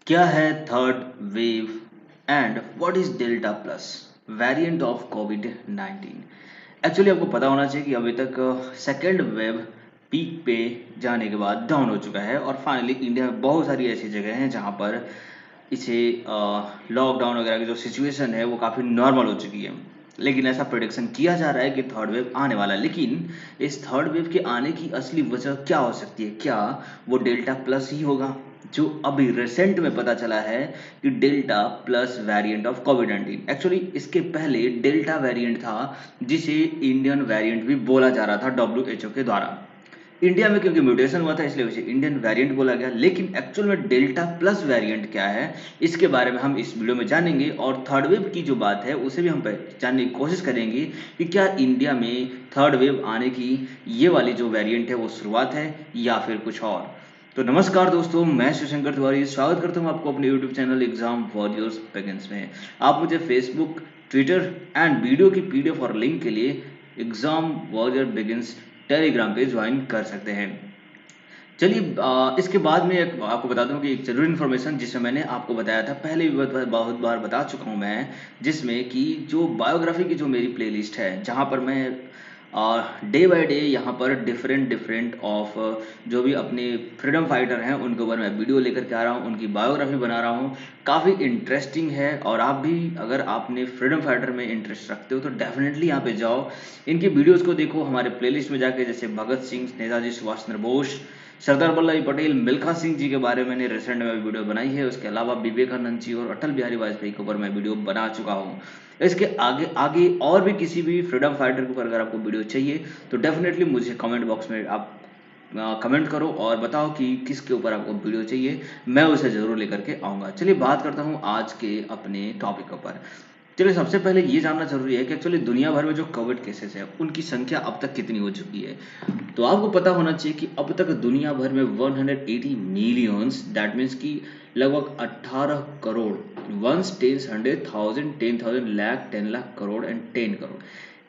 क्या है third wave and what is delta plus variant of Covid 19। Actually आपको पता होना चाहिए कि अभी तक सेकेंड वेव पीक पे जाने के बाद डाउन हो चुका है और फाइनली इंडिया में बहुत सारी ऐसी जगह हैं जहां पर इसे लॉकडाउन वगैरह की जो सिचुएशन है वो काफ़ी नॉर्मल हो चुकी है। लेकिन ऐसा प्रोडिक्शन किया जा रहा है कि थर्ड वेव आने वाला है। लेकिन इस थर्ड वेव के आने की असली वजह क्या हो सकती है? क्या वो डेल्टा प्लस ही होगा जो अभी रिसेंट में पता चला है कि delta plus variant of Covid 19? Actually इसके पहले डेल्टा वेरिएंट था जिसे इंडियन वेरिएंट भी बोला जा रहा था डब्ल्यू के द्वारा। इंडिया में क्योंकि म्यूटेशन हुआ था इसलिए उसे इंडियन वेरिएंट बोला गया। लेकिन एक्चुअल में डेल्टा प्लस वेरिएंट क्या है इसके बारे में हम इस वीडियो में जानेंगे और थर्ड वेव की जो बात है उसे भी हम जानने की कोशिश करेंगे कि क्या इंडिया में थर्ड वेव आने की ये वाली जो वेरिएंट है वो शुरुआत है या फिर कुछ और। तो नमस्कार दोस्तों, मैं शिवशंकर तिवारी स्वागत करता हूँ आपको अपने YouTube channel exam warriors begins में। आप मुझे फेसबुक, ट्विटर एंड वीडियो की पीडीएफ और लिंक के लिए एग्जाम वॉरियर बिगिंस टेलीग्राम पे ज्वाइन कर सकते हैं। चलिए इसके बाद में आपको बता दूं कि एक जरूरी इन्फॉर्मेशन जिसमें मैंने आपको बताया था पहले भी बहुत बार बता चुका हूं मैं, जिसमें कि जो बायोग्राफी की जो मेरी प्लेलिस्ट है जहां पर मैं डे बाय डे यहाँ पर डिफरेंट डिफरेंट ऑफ जो भी अपने फ्रीडम फाइटर हैं उनके ऊपर मैं वीडियो लेकर के आ रहा हूँ, उनकी बायोग्राफी बना रहा हूँ। काफ़ी इंटरेस्टिंग है और आप भी अगर आपने फ्रीडम फाइटर में इंटरेस्ट रखते हो तो डेफिनेटली यहाँ पे जाओ, इनकी वीडियोस को देखो हमारे प्लेलिस्ट में जाके। जैसे भगत सिंह, नेताजी सुभाष चंद्र बोस, सरदार वल्लभ भाई पटेल, मिल्खा सिंह जी के बारे में मैंने रिसेंट में वीडियो बनाई है। उसके अलावा विवेकानंद जी और अटल बिहारी वाजपेयी के ऊपर मैं वीडियो बना चुका हूँ। इसके आगे आगे और भी किसी भी फ्रीडम फाइटर के ऊपर अगर आपको वीडियो चाहिए तो डेफिनेटली मुझे कमेंट बॉक्स में आप कमेंट करो और बताओ कि किसके ऊपर आपको वीडियो चाहिए, मैं उसे ज़रूर लेकर के आऊँगा। चलिए बात करता हूँ आज के अपने टॉपिक पर। चलिए सबसे पहले ये जानना जरूरी है कि एक्चुअली दुनिया भर में जो कोविड केसेस है उनकी संख्या अब तक कितनी हो चुकी है। तो आपको पता होना चाहिए कि अब तक दुनिया भर में 180 मिलियंस, दैट मीन्स कि लगभग 18 crore, ones tens 100,000 10,000 lakh 10 lakh crore and 10 crore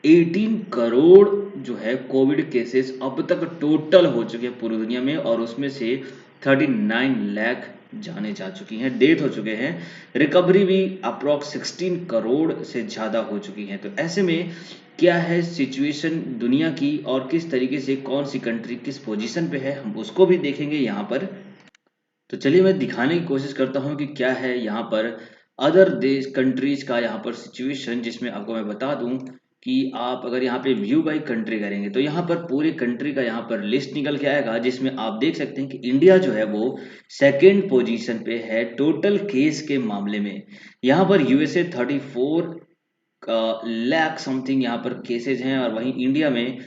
18 crore जो है कोविड केसेस अब तक टोटल हो चुके हैं पूरी दुनिया में। और उसमें से 39 लाख जाने जा चुकी हैं, डेथ हो चुके हैं। रिकवरी भी अप्रॉक्स 16 करोड़ से ज़्यादा हो चुकी हैं। तो ऐसे में क्या है सिचुएशन दुनिया की और किस तरीके से कौन सी कंट्री किस पोजीशन पे है हम उसको भी देखेंगे यहाँ पर। तो चलिए मैं दिखाने की कोशिश करता हूँ कि क्या है यहाँ पर अदर देश कंट्रीज का यहाँ पर सिचुएशन, जिसमें आपको मैं बता दूं कि आप अगर यहाँ पे व्यू बाई कंट्री करेंगे तो यहाँ पर पूरे कंट्री का यहाँ पर लिस्ट निकल के आएगा, जिसमें आप देख सकते हैं कि इंडिया जो है वो सेकेंड पोजीशन पे है टोटल केस के मामले में। यहाँ पर यूएसए 34 लाख समथिंग यहाँ पर केसेज हैं और वहीं इंडिया में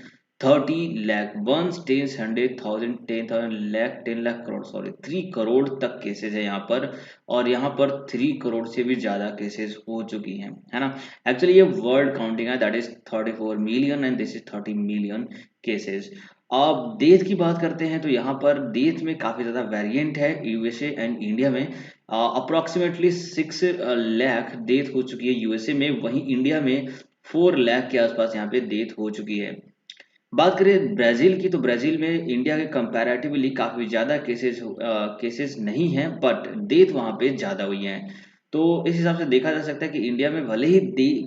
30 lakh, one tens 100,000 10,000 lakh 10 lakh crore, sorry 3 crore तक केसेज है यहाँ पर। और यहाँ पर 3 करोड़ से भी ज्यादा केसेस हो चुकी हैं, है ना। एक्चुअली ये वर्ल्ड काउंटिंग है, that is 34 million and this is 30 million cases. अब डेथ की बात करते हैं तो यहाँ पर डेथ में काफी ज्यादा वेरिएंट है यूएसए एंड इंडिया में। अप्रोक्सीमेटली 6 लाख डेथ हो चुकी है यूएसए में, वहीं इंडिया में 4 लाख के आसपास यहाँ पे डेथ हो चुकी है। बात करें ब्राजील की तो ब्राजील में इंडिया के कंपैरेटिवली काफी ज्यादा केसेस नहीं हैं, बट डेथ वहां पे ज्यादा हुई हैं। तो इस हिसाब से देखा जा सकता है कि इंडिया में भले ही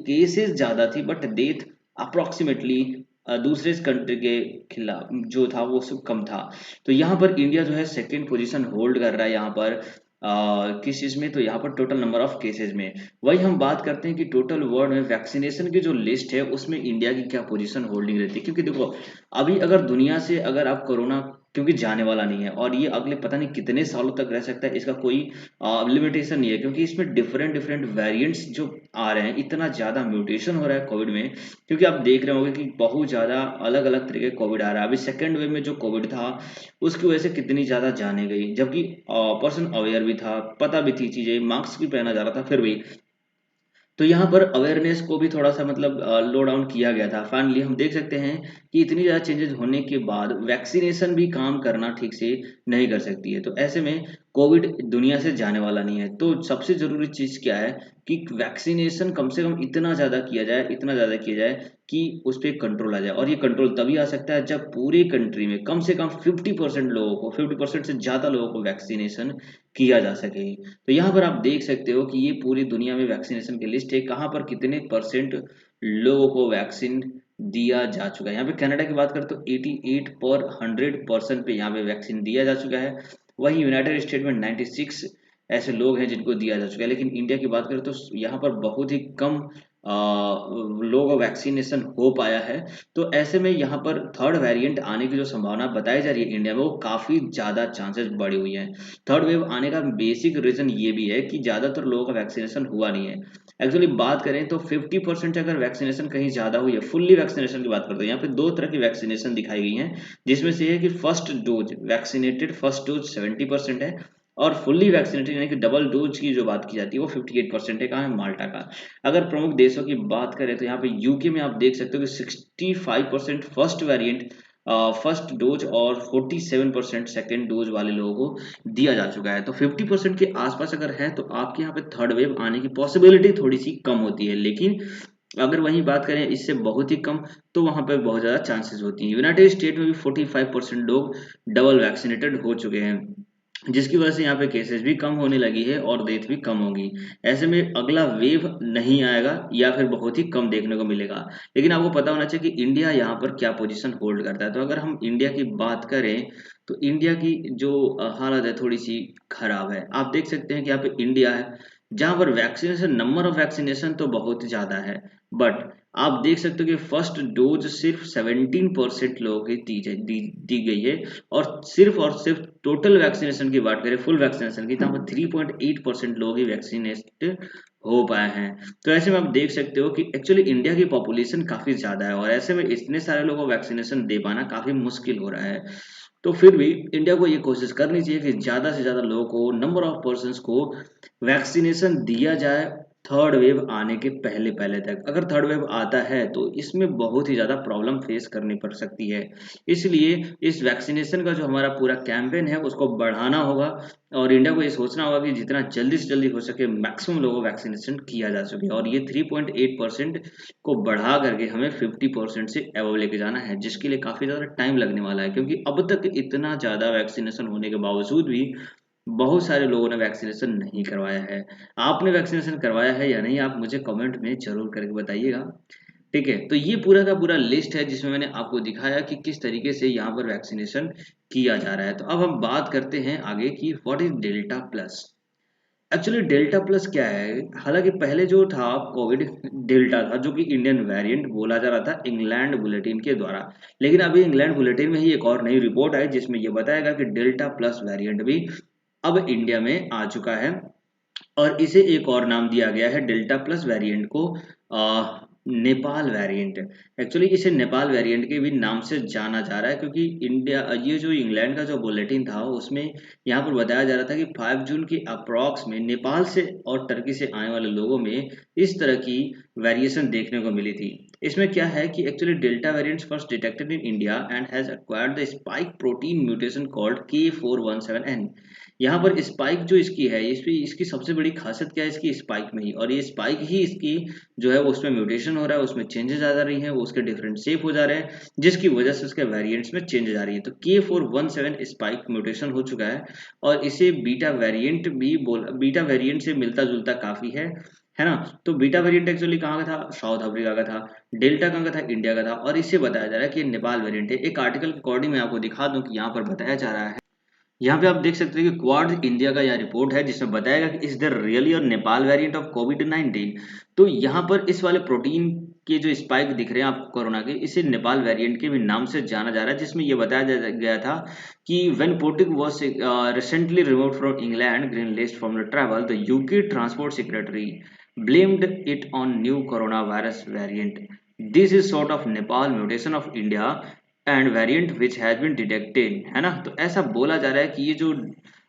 केसेस ज्यादा थी बट डेथ अप्रोक्सीमेटली दूसरे कंट्री के खिलाफ जो था वो सब कम था। तो यहाँ पर इंडिया जो है सेकंड पोजीशन होल्ड कर रहा है यहाँ पर किस चीज में, तो यहाँ पर टोटल नंबर ऑफ केसेस में। वही हम बात करते हैं कि टोटल वर्ल्ड में वैक्सीनेशन की जो लिस्ट है उसमें इंडिया की क्या पोजीशन होल्डिंग रहती है। क्योंकि देखो अभी अगर दुनिया से अगर आप कोरोना, क्योंकि जाने वाला नहीं है और ये अगले पता नहीं कितने सालों तक रह सकता है, इसका कोई लिमिटेशन नहीं है। क्योंकि इसमें डिफरेंट डिफरेंट वेरिएंट्स जो आ रहे हैं, इतना ज्यादा म्यूटेशन हो रहा है कोविड में। क्योंकि आप देख रहे होंगे कि बहुत ज्यादा अलग अलग तरीके का कोविड आ रहा है। अभी सेकेंड वेव में जो कोविड था उसकी वजह से कितनी ज्यादा जाने गई, जबकि पर्सन अवेयर भी था, पता भी थी चीजें, मास्क भी पहना जा रहा था फिर भी। तो यहाँ पर अवेयरनेस को भी थोड़ा सा मतलब लो डाउन किया गया था। फाइनली हम देख सकते हैं कि इतनी ज़्यादा चेंजेस होने के बाद वैक्सीनेशन भी काम करना ठीक से नहीं कर सकती है। तो ऐसे में कोविड दुनिया से जाने वाला नहीं है। तो सबसे ज़रूरी चीज़ क्या है कि वैक्सीनेशन कम से कम इतना ज़्यादा किया जाए, इतना ज़्यादा किया जाए कि उस पे कंट्रोल आ जाए। और ये कंट्रोल तभी आ सकता है जब पूरी कंट्री में कम से कम 50% लोगों को, 50% से ज़्यादा लोगों को वैक्सीनेशन किया जा सके। तो यहाँ पर आप देख सकते हो कि ये पूरी दुनिया में वैक्सीनेशन की लिस्ट है, कहाँ पर कितने परसेंट लोगों को वैक्सीन दिया जा चुका है। यहाँ पे कनाडा की बात करें तो 88 पर 100% पे यहाँ पे वैक्सीन दिया जा चुका है। वहीं यूनाइटेड स्टेट में 96 ऐसे लोग हैं जिनको दिया जा चुका है। लेकिन इंडिया की बात करें तो यहाँ पर बहुत ही कम लोगों को वैक्सीनेशन हो पाया है। तो ऐसे में यहाँ पर थर्ड वेरिएंट आने की जो संभावना बताई जा रही है इंडिया में, वो काफ़ी ज़्यादा चांसेस बढ़ी हुई है। थर्ड वेव आने का बेसिक रीज़न ये भी है कि ज़्यादातर लोगों का वैक्सीनेशन हुआ नहीं है। एक्चुअली बात करें तो 50% अगर वैक्सीनेशन कहीं ज़्यादा हुई है, फुल्ली वैक्सीनेशन की बात करते हैं, यहाँ पे दो तरह की वैक्सीनेशन दिखाई गई हैं, जिसमें से है कि first dose vaccinated, first dose 70% है, और फुल्ली वैक्सीनेटेड यानी कि डबल डोज की जो बात की जाती है वो 58% है। कहाँ है? माल्टा का। अगर प्रमुख देशों की बात करें तो यहाँ पे यूके में आप देख सकते हो कि 65% फर्स्ट वेरिएंट फर्स्ट डोज और 47% सेकेंड डोज वाले लोगों को दिया जा चुका है। तो 50% के आसपास अगर है तो आपके यहाँ पे थर्ड वेव आने की पॉसिबिलिटी थोड़ी सी कम होती है। लेकिन अगर वहीं बात करें इससे बहुत ही कम, तो वहां पर बहुत ज़्यादा चांसेस होती हैं। यूनाइटेड स्टेट में भी 45% लोग डबल वैक्सीनेटेड हो चुके हैं, जिसकी वजह से यहाँ पे केसेस भी कम होने लगी है और डेथ भी कम होगी। ऐसे में अगला वेव नहीं आएगा या फिर बहुत ही कम देखने को मिलेगा। लेकिन आपको पता होना चाहिए कि इंडिया यहाँ पर क्या पोजीशन होल्ड करता है। तो अगर हम इंडिया की बात करें तो इंडिया की जो हालत है थोड़ी सी खराब है। आप देख सकते हैं कि यहाँ पे इंडिया है जहाँ पर वैक्सीनेशन, नंबर ऑफ वैक्सीनेशन तो बहुत ही ज़्यादा है, बट आप देख सकते हो कि फर्स्ट डोज सिर्फ 17% लोगों की दी गई है। और सिर्फ टोटल वैक्सीनेशन की बात करें, फुल वैक्सीनेशन की, तो यहाँ पर 3.8% लोग ही वैक्सीनेटेड हो पाए हैं। तो ऐसे में आप देख सकते हो कि एक्चुअली इंडिया की पॉपुलेशन काफ़ी ज़्यादा है और ऐसे में इतने सारे लोगों को वैक्सीनेशन दे पाना काफ़ी मुश्किल हो रहा है। तो फिर भी इंडिया को ये कोशिश करनी चाहिए कि ज़्यादा से ज़्यादा लोगों को, नंबर ऑफ पर्सन्स को वैक्सीनेशन दिया जाए थर्ड वेव आने के पहले पहले तक। अगर थर्ड वेव आता है तो इसमें बहुत ही ज़्यादा प्रॉब्लम फेस करनी पड़ सकती है। इसलिए इस वैक्सीनेशन का जो हमारा पूरा कैंपेन है उसको बढ़ाना होगा और इंडिया को ये सोचना होगा कि जितना जल्दी से जल्दी हो सके मैक्सिमम लोगों को वैक्सीनेशन किया जा सके। और ये 3.8% को बढ़ा करके हमें 50% से एबव लेके जाना है, जिसके लिए काफ़ी ज़्यादा टाइम लगने वाला है, क्योंकि अब तक इतना ज़्यादा वैक्सीनेशन होने के बावजूद भी बहुत सारे लोगों ने वैक्सीनेशन नहीं करवाया है। आपने वैक्सीनेशन करवाया है या नहीं, आप मुझे कमेंट में जरूर करके बताइएगा। ठीक है, तो ये पूरा का पूरा लिस्ट है जिसमें मैंने आपको दिखाया कि किस तरीके से यहाँ पर वैक्सीनेशन किया जा रहा है। तो अब हम बात करते हैं आगे की what is delta plus. Actually delta plus क्या है? हालांकि पहले जो था कोविड डेल्टा था, जो कि इंडियन वेरिएंट बोला जा रहा था इंग्लैंड बुलेटिन के द्वारा। लेकिन अभी इंग्लैंड बुलेटिन में ही एक और नई रिपोर्ट आई जिसमें यह बताएगा कि डेल्टा प्लस वेरिएंट भी अब इंडिया में आ चुका है और इसे एक और नाम दिया गया है डेल्टा प्लस वेरिएंट को, नेपाल वेरिएंट। एक्चुअली इसे नेपाल वेरिएंट के भी नाम से जाना जा रहा है क्योंकि इंडिया, ये जो इंग्लैंड का जो बुलेटिन था उसमें यहाँ पर बताया जा रहा था कि 5 जून के अप्रॉक्स में नेपाल से और टर्की से आने वाले लोगों में इस तरह की वेरिएशन देखने को मिली थी। इसमें क्या है कि actually delta variants first detected in India and has acquired the spike protein mutation called K417N। यहाँ पर स्पाइक जो इसकी है, इसकी सबसे बड़ी खासियत क्या है? इसकी स्पाइक में ही, और ये स्पाइक ही इसकी जो है उसमें म्यूटेशन हो रहा है, उसमें चेंजेस आ जा रही हैं, वो उसके डिफरेंट शेप हो जा रहे हैं, जिसकी वजह से उसके वेरिएंट्स में चेंजेस आ रही है। तो K417 स्पाइक म्यूटेशन हो चुका है और इसे बीटा वेरिएंट भी बीटा वेरिएंट से मिलता जुलता काफी है ना। तो बीटा वेरिएंट एक्चुअली कहाँ का था? साउथ अफ्रीका का था। डेल्टा कहाँ का था? इंडिया का था। और इससे बताया जा रहा है कि ये नेपाल वेरिएंट है। एक आर्टिकल के अकॉर्डिंग मैं आपको दिखा दूं कि यहाँ पर बताया जा रहा है, यहाँ पे आप देख सकते हैं कि क्वाड इंडिया का यह रिपोर्ट है जिसमें बताएगा कि इज द रियली और नेपाल वेरिएंट ऑफ कोविड-19। तो यहाँ पर इस वाले प्रोटीन के जो स्पाइक दिख रहे हैं आपको कोरोना के, इसे नेपाल वेरिएंट के भी नाम से जाना जा रहा है, जिसमें यह बताया गया था कि when Putin was recently removed from England green list from the travel, the UK transport secretary blamed it on new corona virus variant. This is sort of Nepal mutation of India and variant which has been detected, है ना। तो ऐसा बोला जा रहा है कि ये जो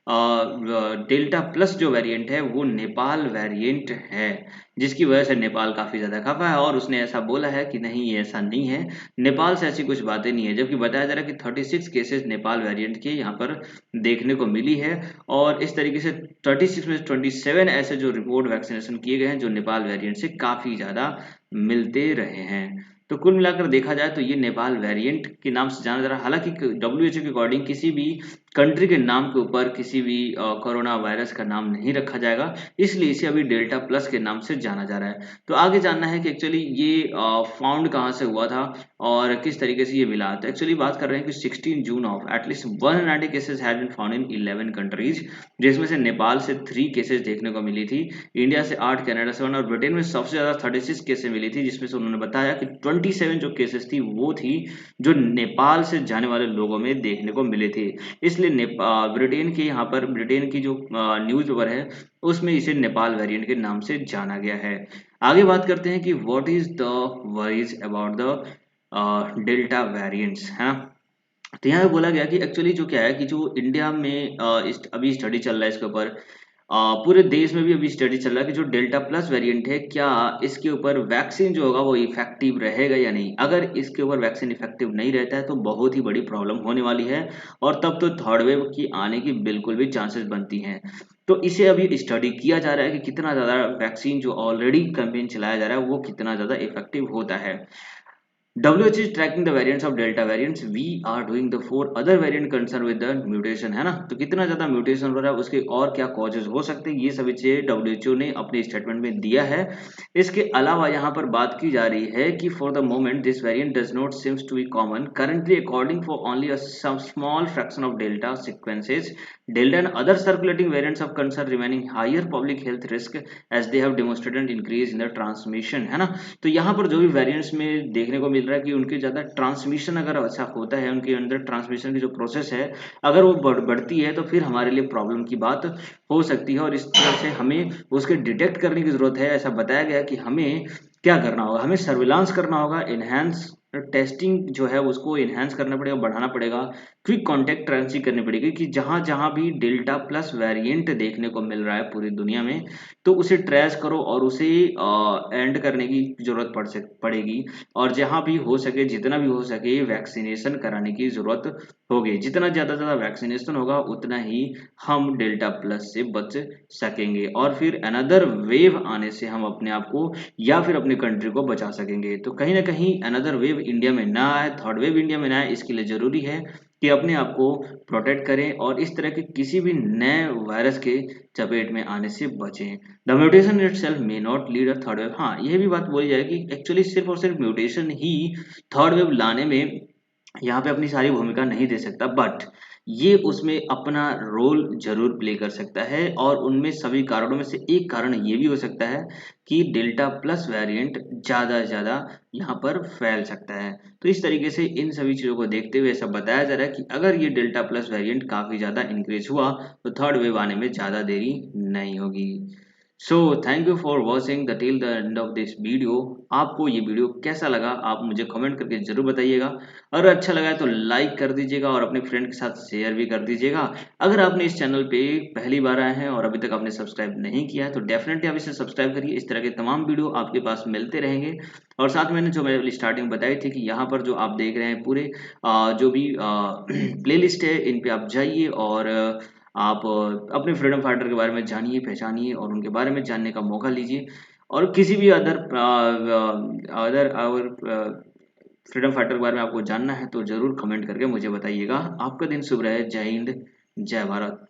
डेल्टा प्लस जो वेरिएंट है वो नेपाल वेरिएंट है, जिसकी वजह से नेपाल काफ़ी ज़्यादा खफा है और उसने ऐसा बोला है कि नहीं ये ऐसा नहीं है, नेपाल से ऐसी कुछ बातें नहीं है। जबकि बताया जा रहा है कि 36 केसेस नेपाल वेरिएंट के यहाँ पर देखने को मिली है और इस तरीके से 36 में 27 ऐसे जो रिपोर्ट वैक्सीनेशन किए गए हैं जो नेपाल वेरिएंट से काफ़ी ज़्यादा मिलते रहे हैं। तो कुल मिलाकर देखा जाए तो ये नेपाल वेरिएंट के नाम से जाना जा रहा है। हालांकि WHO के अकॉर्डिंग किसी भी कंट्री के नाम के ऊपर किसी भी कोरोना वायरस का नाम नहीं रखा जाएगा, इसलिए इसे अभी डेल्टा प्लस के नाम से जाना जा रहा है। तो आगे जानना है कि एक्चुअली ये फाउंड कहाँ से हुआ था और किस तरीके से ये मिला। तो एक्चुअली बात कर रहे हैं कि 16 June of at least 190 cases had been found in 11 countries, जिसमें से नेपाल से 3 केसेस देखने को मिली थी, इंडिया से 8, कनाडा से 1 और ब्रिटेन में सबसे ज्यादा 36 केसेस मिली थी, जिसमें से उन्होंने बताया कि 27 जो केसेस थी वो थी जो नेपाल से जाने वाले लोगों में देखने को मिले थे। इसलिए ब्रिटेन के यहाँ पर ब्रिटेन की जो न्यूज पेपर है उसमें इसे नेपाल वेरिएंट के नाम से जाना गया है। आगे बात करते हैं कि what is the worries about the delta variants है ना। तो यहाँ पे बोला गया कि एक्चुअली जो क्या है कि जो इंडिया में अभी स्टडी चल रहा है इसके ऊपर, पूरे देश में भी अभी स्टडी चल रहा है कि जो डेल्टा प्लस वेरिएंट है क्या इसके ऊपर वैक्सीन जो होगा वो इफेक्टिव रहेगा या नहीं। अगर इसके ऊपर वैक्सीन इफेक्टिव नहीं रहता है तो बहुत ही बड़ी प्रॉब्लम होने वाली है और तब तो थर्ड वेव की आने की बिल्कुल भी चांसेस बनती हैं। तो इसे अभी स्टडी किया जा रहा है कि कितना ज़्यादा वैक्सीन जो ऑलरेडी कैंपेन चलाया जा रहा है वो कितना ज़्यादा इफेक्टिव होता है। WHO is tracking the variants of Delta variants. We are doing the 4 other variant concerned with the mutation, है ना। तो कितना ज्यादा म्यूटेशन हो रहा है उसके और क्या कॉजेज हो सकते हैं ये सभी चीजें WHO ने अपने स्टेटमेंट में दिया है। इसके अलावा यहाँ पर बात की जा रही है कि for the moment this variant does not seems to be common currently according for only a some small fraction of delta sequences, delta and other circulating variants of concern remaining higher public health risk as they have demonstrated increase in the transmission, है ना। तो यहाँ पर जो भी variants में देखने को मिल रहा है कि उनके ज़्यादा ट्रांसमिशन अगर अच्छा होता है, उनके अंदर ट्रांसमिशन की जो प्रोसेस है अगर वो बढ़ती है तो फिर हमारे लिए प्रॉब्लम की बात हो सकती है और इस तरह से हमें उसके डिटेक्ट करने की ज़रूरत है। ऐसा बताया गया कि हमें क्या करना होगा, हमें सर्विलांस करना होगा, इनहेंस टेस्टिंग जो है उसको इनहेंस करना पड़ेगा, बढ़ाना पड़ेगा, क्विक कॉन्टेक्ट ट्रेसिंग करनी पड़ेगी कि जहां जहां भी डेल्टा प्लस वेरिएंट देखने को मिल रहा है पूरी दुनिया में तो उसे ट्रेस करो और उसे एंड करने की जरूरत पड़ेगी और जहां भी हो सके जितना भी हो सके वैक्सीनेशन कराने की जरूरत होगी। जितना ज़्यादा वैक्सीनेशन होगा उतना ही हम डेल्टा प्लस से बच सकेंगे और फिर अनदर वेव आने से हम अपने आप को या फिर अपनी कंट्री को बचा सकेंगे। तो कहीं ना कहीं अनदर वेव इंडिया में ना आए, थर्ड वेव इंडिया में ना आए, इसके लिए ज़रूरी है कि अपने आप को प्रोटेक्ट करें और इस तरह के किसी भी नए वायरस के चपेट में आने से बचें। The mutation itself may not lead a third wave. हाँ यह भी बात बोली जाए कि एक्चुअली सिर्फ और सिर्फ म्यूटेशन ही थर्ड वेव लाने में यहाँ पे अपनी सारी भूमिका नहीं दे सकता, बट ये उसमें अपना रोल जरूर प्ले कर सकता है और उनमें सभी कारणों में से एक कारण ये भी हो सकता है कि डेल्टा प्लस वेरिएंट ज़्यादा से ज़्यादा यहाँ पर फैल सकता है। तो इस तरीके से इन सभी चीज़ों को देखते हुए ऐसा बताया जा रहा है कि अगर ये डेल्टा प्लस वेरिएंट काफ़ी ज़्यादा इंक्रीज हुआ तो थर्ड वेव आने में ज़्यादा देरी नहीं होगी। So thank you for watching the till the end of this video. आपको ये वीडियो कैसा लगा आप मुझे कमेंट करके जरूर बताइएगा। अगर अच्छा लगा है तो लाइक कर दीजिएगा और अपने फ्रेंड के साथ शेयर भी कर दीजिएगा। अगर आपने इस चैनल पे पहली बार आए हैं और अभी तक आपने सब्सक्राइब नहीं किया है तो डेफिनेटली आप इसे सब्सक्राइब करिए। इस तरह के तमाम वीडियो आपके पास मिलते रहेंगे और साथ मैंने जो मैं स्टार्टिंग बताई थी कि यहाँ पर जो आप देख रहे हैं पूरे जो भी प्ले लिस्ट है इन पे आप जाइए और आप अपने फ्रीडम फाइटर के बारे में जानिए, पहचानिए और उनके बारे में जानने का मौका लीजिए। और किसी भी अदर और फ्रीडम फाइटर के बारे में आपको जानना है तो ज़रूर कमेंट करके मुझे बताइएगा। आपका दिन शुभ रहे। जय हिंद, जय भारत।